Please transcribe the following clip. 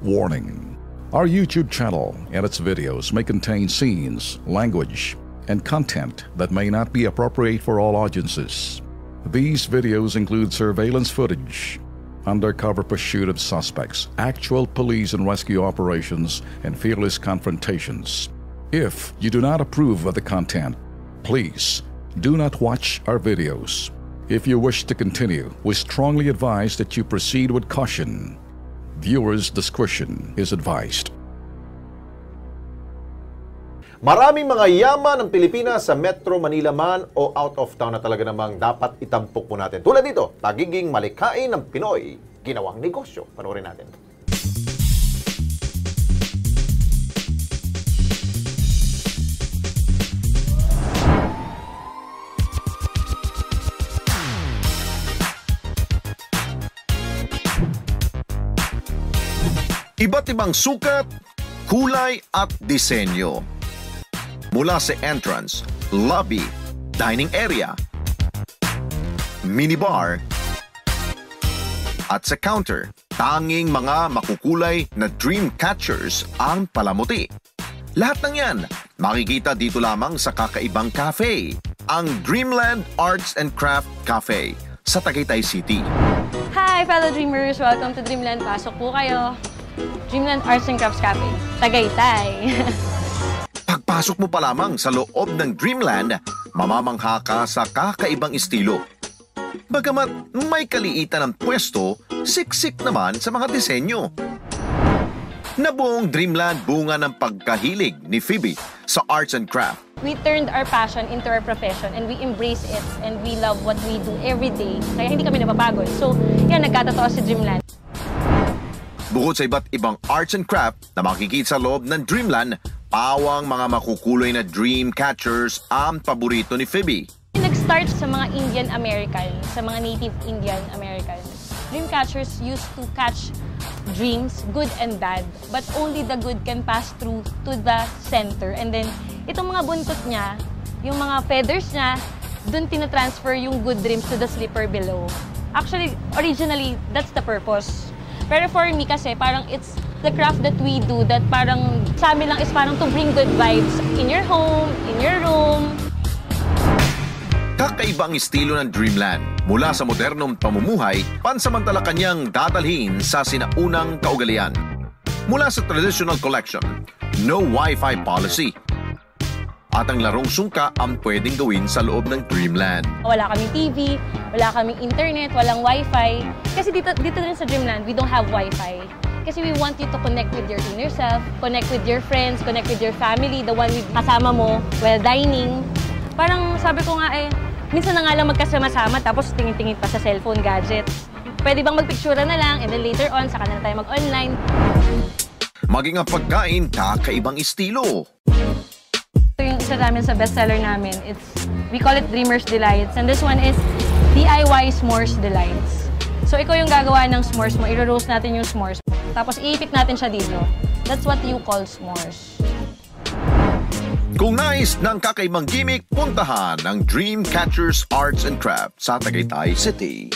Warning: our YouTube channel and its videos may contain scenes, language, and content that may not be appropriate for all audiences. These videos include surveillance footage, undercover pursuit of suspects, actual police and rescue operations, and fearless confrontations. If you do not approve of the content, please do not watch our videos. If you wish to continue, we strongly advise that you proceed with caution. Viewers' discretion is advised. Maraming mga yaman ng Pilipinas sa Metro Manila man o out of town na talaga namang dapat itampok po natin. Tulad dito, pagiging malikhain ng Pinoy, ginawang negosyo. Panoorin natin. Iba't ibang sukat, kulay at disenyo. Mula sa entrance, lobby, dining area, minibar, at sa counter, tanging mga makukulay na dream catchers ang palamuti. Lahat ng yan, makikita dito lamang sa kakaibang cafe, ang Dreamland Arts and Craft Cafe sa Tagaytay City. Hi, fellow dreamers! Welcome to Dreamland. Pasok po kayo. Dreamland Arts and Crafts Cafe, Tagaytay. Pagpasok mo pa lamang sa loob ng Dreamland, mamamangha ka sa kakaibang estilo. Bagamat may kaliitan ng pwesto, siksik naman sa mga disenyo. Nabuong Dreamland bunga ng pagkahilig ni Phoebe sa arts and craft. We turned our passion into our profession and we embrace it and we love what we do every day. Kaya hindi kami napapagod. So, yan, nagkatotoo si Dreamland. Bukod sa iba't ibang arts and craft na makikita sa loob ng Dreamland, pawang mga makukuloy na dream catchers ang paborito ni Phoebe. Nag-start sa mga Indian American, sa mga native Indian Americans. Dream catchers used to catch dreams, good and bad, but only the good can pass through to the center. And then, itong mga buntot niya, yung mga feathers niya, dun tinatransfer yung good dreams to the slipper below. Actually, originally, that's the purpose. Pero for me kasi, parang it's the craft that we do that parang sa amin lang is parang to bring good vibes in your home, in your room. Kakaibang estilo ng Dreamland. Mula sa modernong pamumuhay, pansamantala kanyang dadalhin sa sinaunang kaugalian. Mula sa traditional collection, no Wi-Fi policy. At ang larong sungka ang pwedeng gawin sa loob ng Dreamland. Wala kaming TV, wala kaming internet, walang Wi-Fi. Kasi dito rin sa Dreamland, we don't have Wi-Fi. Kasi we want you to connect with your inner self, connect with your friends, connect with your family, the one with kasama mo while dining. Parang sabi ko nga minsan na nga lang magkasama-sama tapos tingin-tingin pa sa cellphone gadgets. Pwede bang magpictura na lang and then later on, saka na tayo mag-online. Maging ang pagkain, kakaibang estilo. Yung isa namin sa bestseller namin, we call it Dreamer's Delights. And this one is DIY S'mores Delights. So ikaw yung gagawa ng s'mores mo, i-roast natin yung s'mores. Tapos iipit natin siya dito. That's what you call s'mores. Kung nais ng kakaibang gimmick, puntahan ang Dream Catchers Arts and Crafts sa Tagaytay City.